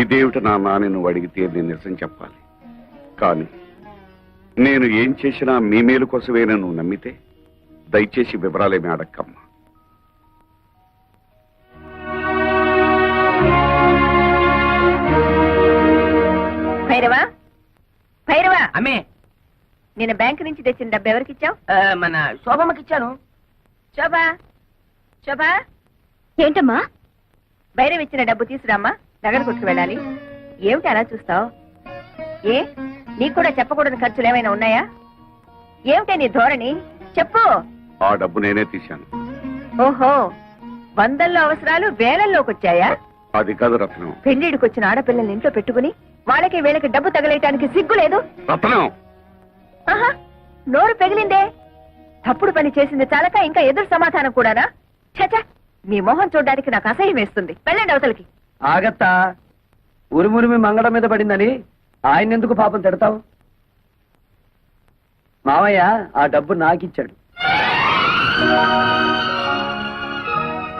ఇదేమిటి నాన్న అని నువ్వు అడిగితే నేను నిజం చెప్పాలి. కానీ నేను ఏం చేసినా మీ మేలు కోసమే నువ్వు నమ్మితే దయచేసి వివరాలేమీ అడక్కమ్మా. భైరవా, భైరవా, అమ్మే నేను బ్యాంక్ నుంచి తెచ్చిన డబ్బు ఎవరికి ఇచ్చావు? మన శోభమ్మకి ఇచ్చాను. శోభా, శోభా, ఏంటమ్మా? భైరవ్ ఇచ్చిన డబ్బు తీసురామ్మా, నగర కొట్టుకు వెళ్ళాలి. ఏమిటి అలా చూస్తావు? ఏ నీకు కూడా చెప్పకూడని ఖర్చులు ఏమైనా ఉన్నాయా? ఏమిటే నీ ధోరణి? చెప్పు. ఆ డబ్బు నేనే తీశాను. ఓహో, వందల్లో అవసరాలు వేలల్లోకి వచ్చాయా? అది కాదు రత్నం. పెళ్లిడికి వచ్చిన ఆడపిల్లల్ని ఇంట్లో పెట్టుకుని వాళ్ళకి వీళ్ళకి డబ్బు తగలేయటానికి సిగ్గు లేదు? రత్నం, ఆహా, నోరు పెగిలిందే. తప్పుడు పని చేసింది చాలక ఇంకా ఎదురు సమాధానం కూడానా? చచా, మీ మొహం చూడడానికి నాకు అసహ్యం వేస్తుంది. వెళ్ళండి అవతలకి. ఆగత్తా, ఉరుమురిమి మంగళం మీద పడిందని ఆయన ఎందుకు పాపం తిడతావు? మావయ్య ఆ డబ్బు నాకిచ్చాడు.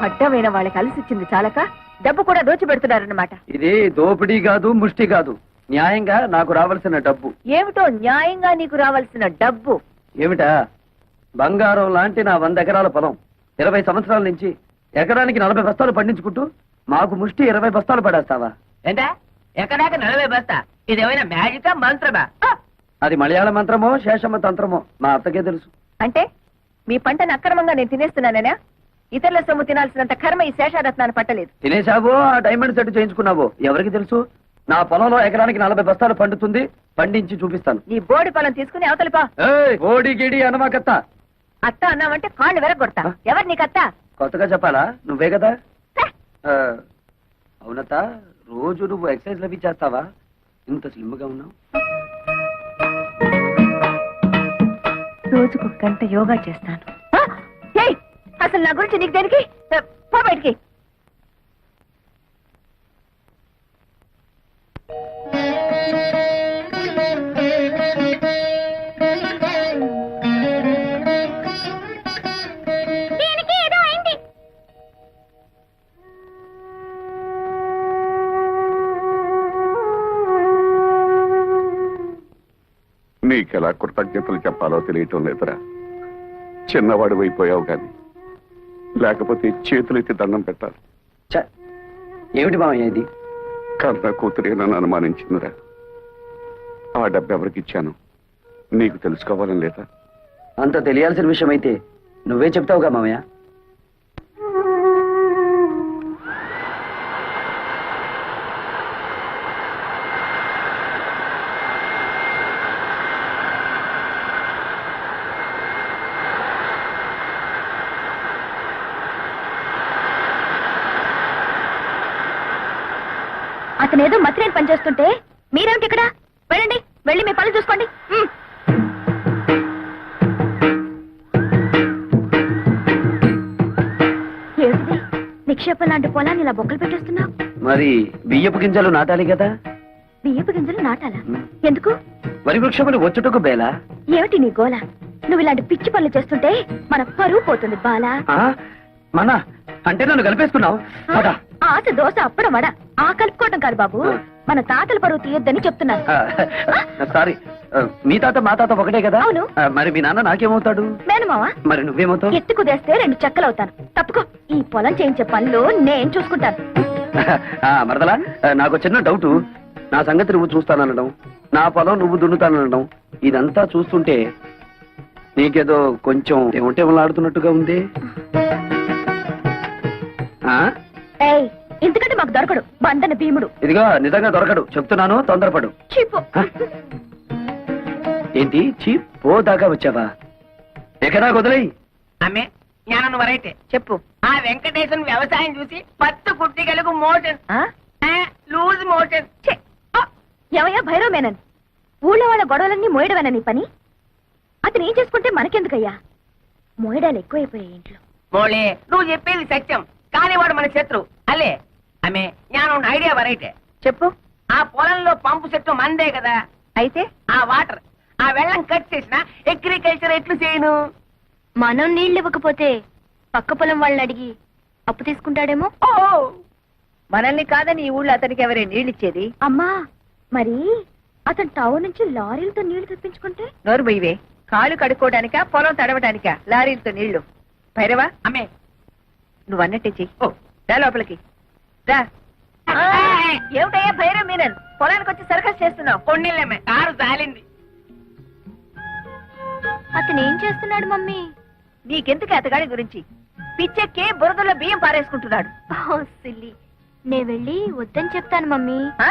అడ్డమైన వాళ్ళకి అలసిచ్చింది చాలక డబ్బు కూడా దోచిపెడుతున్నారన్నమాట. ఇది దోపిడీ కాదు, ముష్టి కాదు, న్యాయంగా నాకు రావాల్సిన డబ్బు. ఏమిటో న్యాయంగా నీకు రావాల్సిన డబ్బు? ఏమిటా? బంగారం లాంటి నా 100 ఎకరాల పొలం 20 సంవత్సరాల నుంచి ఎకరానికి 40 బస్తాలు పండించుకుంటూ మాకు ముష్టి 20 బస్తాలు పడేస్తావా? ఏంటా ఎక్కడాక 40 బస్తా? ఇదేమైనా మ్యాజికా మంత్రమా? అది మలయాళ మంత్రమో శేషమ్మ తంత్రమో మా అత్తకే తెలుసు. అంటే మీ పంటను అక్రమంగా నేను తినేస్తున్నానేనా? ఇతరుల సొమ్ము తినాల్సినంత కర్మ ఈ శేషారత్నాన్ని పట్టలేదు. తినేశావో ఆ డైమండ్ సెట్ చేయించుకున్నావో ఎవరికి తెలుసు? నా పొలంలో ఎకరానికి 40 బస్తాలు పండుతుంది, పండించి చూపిస్తాను. నీ బోడి పొలం తీసుకుని అవతలిపా. ఓడి గిడి అనమాకత్త. అత్త అన్నావంటే కాళ్ళు వెరగొడతా. ఎవరు నీకత్త? కొత్తగా చెప్పాలా? నువ్వే కదా. అవునత్త, రోజు నువ్వు ఎక్సర్సైజ్ లవి చేస్తావా? ఇంత స్లిమ్ గా ఉన్నావు. రోజుకు గంట యోగా చేస్తాను. అసలు నా గురించి నీకు దేనికి? పో బయటికి. నీకెలా కృతజ్ఞతలు చెప్పాలో తెలియటం లేదురా. చిన్నవాడు అయిపోయావు గాని లేకపోతే చేతులెత్తి దండం పెట్టాలి. ఏమిటి మామయ్య ఇది? కన్న కూతురే నన్ను అనుమానించిందిరా. ఆ డబ్బు ఎవరికి ఇచ్చాను నీకు తెలుసుకోవాలని లేదా? అంత తెలియాల్సిన విషయం అయితే నువ్వే చెప్తావుగా మామయ్య. అతనేదో మత్రేని పనిచేస్తుంటే మీరేమిటి ఇక్కడ? వెళ్ళండి, వెళ్ళి మీ పనులు చూసుకోండి. ఏమిటిది? నిక్షేపం లాంటి పొలాన్ని ఇలా బొక్కలు పెట్టేస్తున్నావు? మరి బియ్యపు గింజలు నాటాలి కదా. బియ్యపు గింజలు నాటాలా? ఎందుకు? వరి వృక్షములు వచ్చుటకు బేలా. ఏమిటి నీ గోల? నువ్వు ఇలాంటి పిచ్చి పనులు చేస్తుంటే మన పరువు పోతుంది బాలా. మన అంటే నన్ను కలిపేసుకున్నావు. ఆశ దోశ అప్పడం వడ ఆ కలుపుకోవడం కాదు బాబు, మన తాతల పరువు తీయొద్దని చెప్తున్నాను. సారీ, మీ తాత మా తాత ఒకటే కదా. అవును. మరి మీ నాన్న నాకేమవుతాడు? మేనమావా. మరి నువ్వేమవుతావు? ఎత్తి కుదేస్తే 2 చెక్కలవుతాను. తప్పుకో, ఈ పొలం చేయించే పనులు నేను చూసుకుంటాను. మరదలా, నాకు చిన్న డౌట్. నా సంగతి నువ్వు చూస్తాననడం, నా పొలం నువ్వు దున్నుతాననడం, ఇదంతా చూస్తుంటే నీకేదో కొంచెం ఏమంటేమలాడుతున్నట్టుగా ఉంది. ఎందుకంటే మాకు దొరకడు బంధన భీముడు. ఇదిగో నిజంగా దొరకడు చెప్తున్నాను, తొందరపడు. చీపు. ఏంటి చీప్? దాకా వచ్చావా? ఎక్కడా వదిలేయి. అమ్మే జ్ఞానం వరైతే చెప్పు. ఆ వెంకటేశన్ వ్యవసాయం చూసి 10 కుట్టిగలకు మోషన్, లూజ్ మోషన్. ఏమయ్యా భైరవ మేనన్, ఊళ్ళో వాళ్ళ గొడవలన్నీ మోయడమేనా నీ పని? అతను ఏం చేసుకుంటే మనకెందుకయ్యా? మోయడాలు ఎక్కువైపోయాయి ఇంట్లో. మోళే, నువ్వు చెప్పేది సత్యం, కానీ వాడు మన శత్రు అల్లే. అమ్మే జ్ఞానం ఐడియా వరైతే చెప్పు. ఆ పొలంలో పంపు చెట్టు మందే కదా. అయితే ఆ వాటర్, ఆ వెళ్ళం కట్ చేసిన అగ్రికల్చర్ ఎట్లు చేయను? మనం నీళ్ళు ఇవ్వకపోతే పక్క పొలం వాళ్ళని అడిగి అప్పు తీసుకుంటాడేమో. ఓ మనల్ని కాదని ఈ ఊళ్ళో అతనికి ఎవరే నీళ్ళిచ్చేది? అమ్మా మరి అతను టౌన్ నుంచి లారీలతో నీళ్లు తెప్పించుకుంటే? నోరు బొయ్యవే. కాళ్ళు కడుక్కోవడానికా పొలం తడవడానికా లారీలతో నీళ్లు? భైరవా, అమ్మే నువ్వు అన్నట్టే చెయ్యి. ఓ రా లోపలికి రా. ఆ, ఏమిటయ్యా భైరవ్ మీనన్, పొలానికి వచ్చి సర్కస్ చేస్తున్నావు? కొన్నిళ్ళమ్మే కారు జాలింది. అతను ఏం చేస్తున్నాడు మమ్మీ? నీకెందుకు అతగాడి గురించి? పిచ్చెక్కి బురదలో బియ్యం పారేసుకుంటున్నాడు. ఓ సిల్లి, నే వెళ్ళి వద్దని చెప్తాను మమ్మీ. ఆ?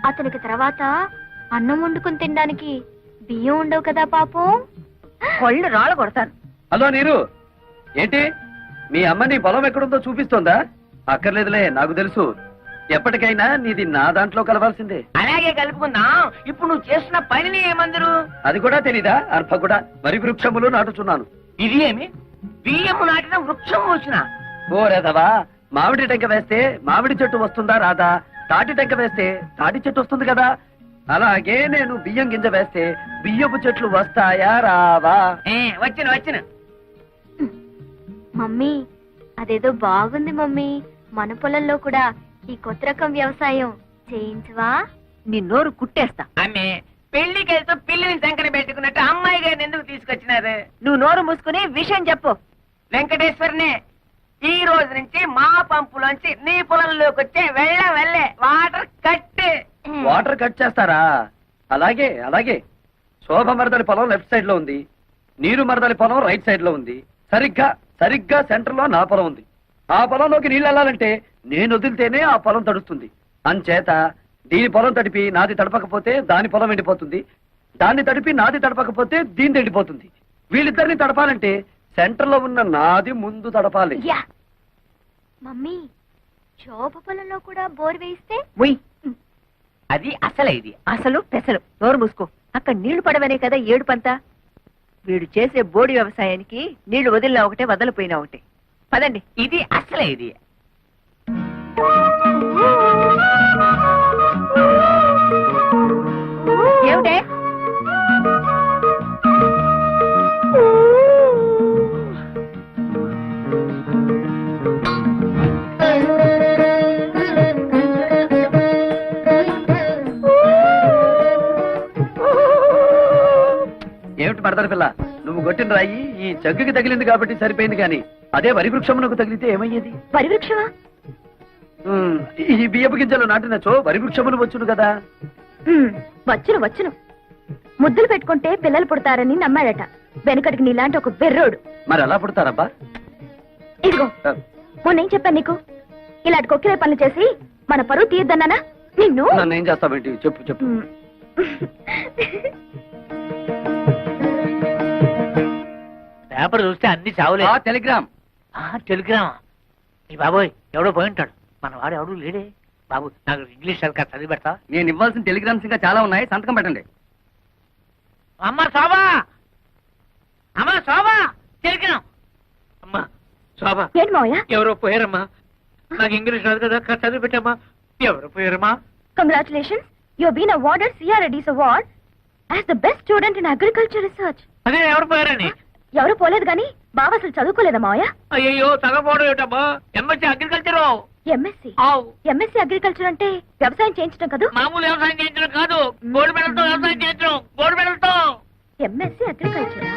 అతనికి తర్వాత అన్నం వండుకుని తినడానికి బియ్యం ఉండవు కదా పాపం. కొళ్ళు రాళ్ళు కొడతాను. హలో నీరు, ఏంటి మీ అమ్మ నీ పొలం ఎక్కడుందో చూపిస్తోందా? అక్కర్లేదులే, నాకు తెలుసు. ఎప్పటికైనా నీది నా దాంట్లో కలవాల్సిందే. అలాగే కలుపుకుందాం. ఇప్పుడు నువ్వు చేస్తున్న పనిని ఏమందరు? అది కూడా తెలీదా? అర్భ కూడా వరి వృక్షములు నాటుచున్నాను. ఇది ఏమి బియ్యము నాటిన వృక్షం వచ్చిన? ఓ రేదవా, మామిడి టెంక వేస్తే మామిడి చెట్టు వస్తుందా రాదా? తాటి టెంక వేస్తే తాటి చెట్టు వస్తుంది కదా. అలాగే నేను బియ్యం గింజ వేస్తే బియ్యపు చెట్లు వస్తాయా రావా? వచ్చిన వచ్చిన మమ్మీ అదేదో బాగుంది మమ్మీ. మన పొలంలో కూడా ఈ కొత్త రకం వ్యవసాయం చేయించవా? నీ నోరు కుట్టేస్తా. అమ్మే పెళ్లికి వెళ్తూ పిల్లిని సంకర పెట్టుకున్నట్టు అమ్మాయి గారిని ఎందుకు తీసుకొచ్చినారు? నువ్వు నోరు మూసుకుని విషయం చెప్పు. వెంకటేశ్వరనే, ఈ రోజు నుంచి మా పంపులోంచి నీ పొలంలోకి వచ్చే వెళ్ళే వాటర్ కట్. వాటర్ కట్ చేస్తారా? అలాగే అలాగే. శోభ మరదలి పొలం లెఫ్ట్ సైడ్ లో ఉంది, నీరు మరదలి పొలం రైట్ సైడ్ లో ఉంది. సరిగ్గా సెంటర్ లో నా పొలం ఉంది. ఆ పొలంలోకి నీళ్ళు వెళ్ళాలంటే నేను వదిలితేనే ఆ పొలం తడుస్తుంది. అంచేత దీని పొలం తడిపి నాది తడపకపోతే దాని పొలం ఎండిపోతుంది, దాన్ని తడిపి నాది తడపకపోతే దీని ఎండిపోతుంది. వీళ్ళిద్దరిని తడపాలంటే సెంటర్ లో ఉన్న నాది ముందు తడపాలి. యా మమ్మీ, శోభ పొలంలో కూడా బోర్ వేయిస్తే? ఉయ్, అది అసలు ఇది అసలు పెసలు. నోరు మూసుకో. అక్కడ నీళ్లు పడవనే కదా ఏడుపంతా. వీడు చేసే బోడి వ్యవసాయానికి నీళ్లు వదిలినా ఒకటే, వదలిపోయినా ఒకటే. పదండి. ఇది అసలే ఇది. ఏమిటే? ఏమిటి మరదల పిల్ల, నువ్వు కొట్టిన రాయి ఈ జగ్గుకి తగిలింది కాబట్టి సరిపోయింది, కానీ అదే వరి వృక్షమునకు తగిలితే ఏమయ్యేది? పరివృక్షమా? ఈ బియ్యపు గింజలు నాటినచో వరి వృక్షములు వచ్చును కదా. వచ్చును వచ్చును. ముద్దులు పెట్టుకుంటే పిల్లలు పుడతారని నమ్మాడట వెనకటికి నీలాంటి ఒక బెర్రోడు. మరి ఎలా పుడతారబ్బా? ఇదిగో మొన్నేం చెప్పాను నీకు? ఇలాంటి కొక్కిరే పనులు చేసి మన పరువు తీయద్దన్నానా నిన్ను? నన్ను ఏం చేస్తావేంటి? చెప్పు చెప్పు. పేపర్ చూస్తే అన్ని చావులే. టెలిగ్రామ్. టెలిగ్రామా? ఈ బాబోయ్, ఎవడో పోయి ఉంటాడు. మన వాడు ఎవడు లేడే. బాబు, నాకు ఇంగ్లీష్ సరిగ్గా చదివి పెడతా. నేను ఇవ్వాల్సిన టెలిగ్రామ్స్ ఇంకా చాలా ఉన్నాయి, సంతకం పెట్టండి. అమ్మ శోభా, అమ్మ శోభా, టెలిగ్రామ్. అమ్మా శోభా, ఏంటి మావయ్య? ఎవరో పోయారమ్మా. నాకు ఇంగ్లీష్ రాదు కదా, చదివి పెట్టమ్మా. ఎవరు పోయారమ్మా? కంగ్రాచులేషన్స్, యు బీన్ అవార్డెడ్ సిఆర్ఎడీస్ award as the best student in agriculture research. అదే ఎవరు పోయారని? ఎవరు పోలేదు గాని బావ అసలు చదువుకోలేదా మావయ్య? అయ్యో తగపోవడం ఏటమ్మా. MSc agriculture. MSc? MSc agriculture అంటే వ్యవసాయం చేయించడం కదా? మామూలు వ్యవసాయం చేయించడం కాదు, గోల్డ్ మెడల్తో వ్యవసాయం చేయించడం. గోల్డ్ మెడల్తో. ఎంఎస్సీ అగ్రికల్చరా?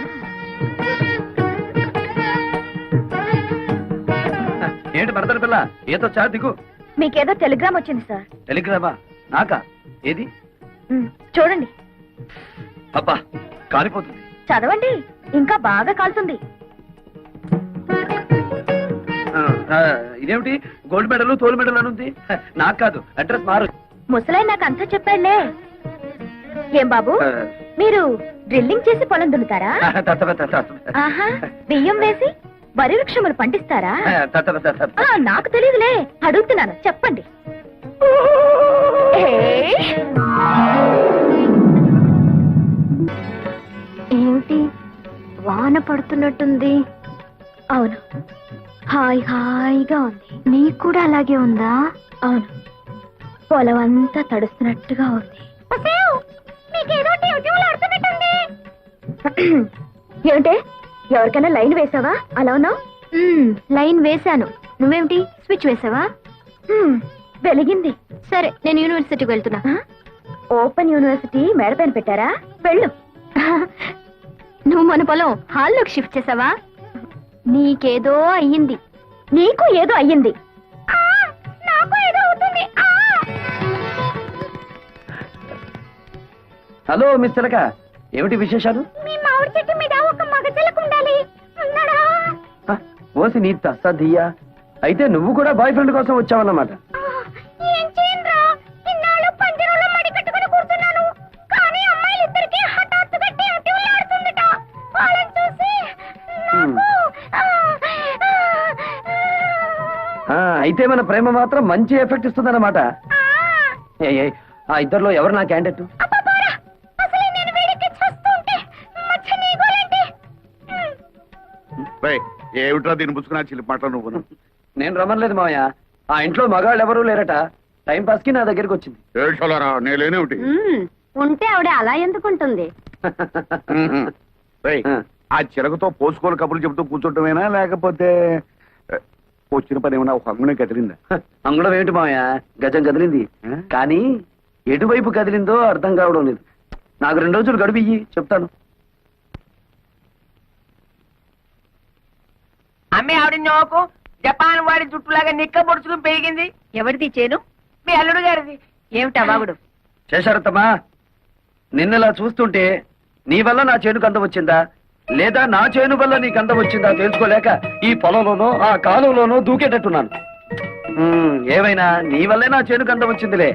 ఏంటి మరదల పిల్ల, ఏదో చా దిగు. మీకేదో టెలిగ్రామ్ వచ్చింది సార్. టెలిగ్రామా? నాకా? ఏది? చూడండి. అబ్బా, కాలిపోతుంది. చదవండి, ఇంకా బాగా కాలుతుంది. ఇదేమిటి గోల్డ్ మెడల్ తోలు మెడల్ అని ఉంది? నాకు కాదు, అడ్రస్ మారు. ముసలాయి నాకు అంతా చెప్పాడులే. ఏం బాబు, మీరు డ్రిల్లింగ్ చేసి పొలం దున్నుతారా? ఆహా, బియ్యం వేసి వరి వృక్షములు పండిస్తారా? నాకు తెలియదులే, అడుగుతున్నాను, చెప్పండి. ఏమిటి, వాన పడుతున్నట్టుంది? అవును, హాయ్ హాయిగా ఉంది. నీకు కూడా అలాగే ఉందా? అవును, పొలం అంతా తడుస్తున్నట్టుగా ఉంది. ఏమిటే, ఎవరికైనా లైన్ వేసావా? అలా ఉన్నావు. లైన్ వేశాను. నువ్వేమిటి స్విచ్ వేసావా? వెలిగింది. సరే నేను యూనివర్సిటీకి వెళ్తున్నా. ఓపెన్ యూనివర్సిటీ మేడపైన పెట్టారా? వెళ్ళు. నువ్వు మన పొలం హాల్లోకి షిఫ్ట్ చేసావా? నీకేదో అయ్యింది. నీకు ఏదో అయ్యింది. నాకు ఏదో అవుతుంది. హలో మిస్ చిలక, ఏమిటి విశేషాలు? మీ మామిడి చెట్టు మీద ఒక మగ చిలక ఉండాలి. ఉన్నాడా? ఓసి నీ తస్సదియ్యా, అయితే నువ్వు కూడా బాయ్ ఫ్రెండ్ కోసం వచ్చావన్నమాట. ఏం చేయనురా, ఇన్నాళ్ళు పంజరంలో మడి కట్టుకుని కూర్చున్నాను. కానీ అమ్మాయిలిద్దరికీ హఠాత్తుగా టివ్టివ్లాడుతుందట. వాళ్ళని చూసి అయితే మన ప్రేమ మాత్రం మంచి ఎఫెక్ట్ ఇస్తుందన్నమాట. ఆ ఇద్దరిలో ఎవరు నా క్యాండిడేట్? ఏమిట్రా దీన్ని పుచ్చుకున్నా చిలిపి మాటలు నువ్వు? నేను రమ్మలేదు మావయ్య, ఆ ఇంట్లో మగాళ్ళు ఎవరూ లేరట. టైం పాస్ కి నా దగ్గరికి వచ్చింది. ఏడ్చాలరా, నేనేమిటి? ఉంటే ఆవిడ అలా ఎందుకుంటుంది? ఆ చిలకతో పోసుకోలు కబుర్లు చెబుతూ కూర్చోటమేనా, లేకపోతే వచ్చిన పని ఏమన్నా ఒక అంగునే కదిలిందా? అంగుళం ఏమిటి మావయ్య, గజం కదిలింది. కానీ ఎటువైపు కదిలిందో అర్థం కావడం లేదు. నాకు 2 రోజులు గడిపియ్యి, చెప్తాను. అమ్మే ఆవిడ నోకు జపాన్ వాడి జుట్టులాగా నిక్క పొడుచుకుని పెరిగింది. ఎవరిది చేను? మీ అల్లుడు గారిది. ఏమిటా వాగుడు? చేశారత్తమ్మా, నిన్నలా చూస్తుంటే నీ వల్ల నా చేనుకు అందం వచ్చిందా, లేదా నా చేను వల్ల నీకు అందం వచ్చిందా తెలుసుకోలేక ఈ పొలంలోనో ఆ కాలువలోనో దూకేటట్టున్నాను. ఏమైనా నీ వల్లే నా చేనుకు అందం వచ్చిందిలే.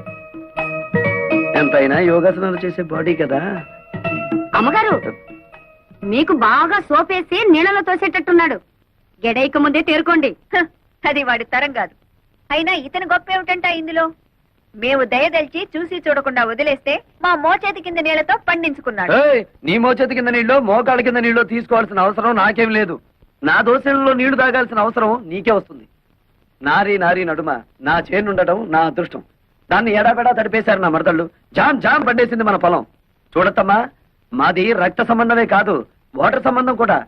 ఎంతైనా యోగాసనాలు చేసే బాడీ కదా. అమ్మగారు, మీకు బాగా సోపేసి నీళ్ళలో తోసేటట్టున్నాడు. గెడైక ముందే తేరుకోండి. అది వాడి తరం కాదు. అయినా ఇతని గొప్ప ఏమిటంట ఇందులో? మేము దయదలిచి చూసి చూడకుండా వదిలేస్తే మా మోచేతి కింద నీళ్లతో పండించుకున్నాడు. ఏయ్, నీ మోచేతి కింద నీళ్ళు మోకాళ్ళ కింద నీళ్ళు తీసుకోవాల్సిన అవసరం నాకేం లేదు. నా దోశలలో నీళ్లు తాగాల్సిన అవసరం నీకే వస్తుంది. నారీ నారీ నడుమ నా చేనుండటం నా అదృష్టం. దాన్ని ఎడాపెడా తడిపేశారు నా మరదళ్ళు. జామ్ జామ్ పండేసింది మన పొలం. చూడత్తమ్మా, మాది రక్త సంబంధమే కాదు, వాటర్ సంబంధం కూడా.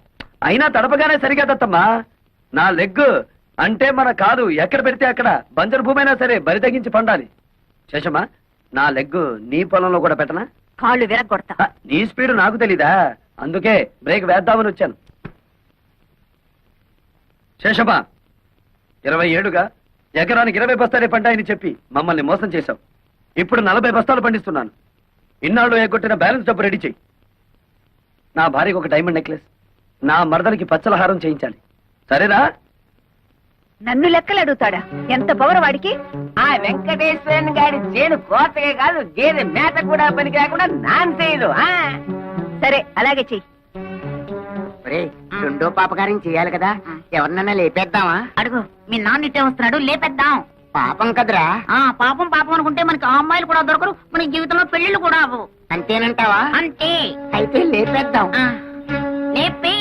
అయినా తడపగానే సరిగదత్తమ్మా. నా లెగ్ అంటే మన కాదు ఎక్కడ పెడితే అక్కడ బంజరు భూమి అయినా సరే బరి తగ్గించి పండాలి. శేషమ్మా, నా లెగ్ నీ పొలంలో కూడా పెట్టనా? కాళ్ళు విరగొడతా. నీ స్పీడ్ నాకు తెలీదా, అందుకే బ్రేక్ వేద్దామని వచ్చాను. శేషమ్మా, 20 ఏళ్లుగా ఎకరానికి 20 బస్తాలే పంటాయని చెప్పి మమ్మల్ని మోసం చేశావు. ఇప్పుడు 40 బస్తాలు పండిస్తున్నాను. ఇన్నాళ్ళు ఎగ్గొట్టిన బ్యాలెన్స్ డబ్బు రెడీ చెయ్యి. నా భార్యకు ఒక డైమండ్ నెక్లెస్, నా మరదలికి పచ్చలహారం చేయించాలి. సరేనా? నన్ను లెక్కలు అడుగుతాడా? ఎంత పవర్ వాడికి? ఆ వెంకటేశ్వరన్ గారి చేను కోతగా కాదు, గేదె మేత కూడా పనికి రాకుండా నాన్ చేయదు. సరే అలాగే చెయ్యి. రెండో పాపకారం చేయాలి కదా, ఎవరినన్నా లేపేద్దామా? అడుగు, మీ నాన్న ఇట్టే వస్తున్నాడు, లేపేద్దాం. పాపం కదరా. పాపం పాపం అనుకుంటే మనకి ఆ అమ్మాయిలు కూడా దొరకరు, మన జీవితంలో పెళ్లిళ్ళు కూడా అవ్వవు. అంతేనంటావా? అంతే. అయితే లేపేద్దాం. లేపే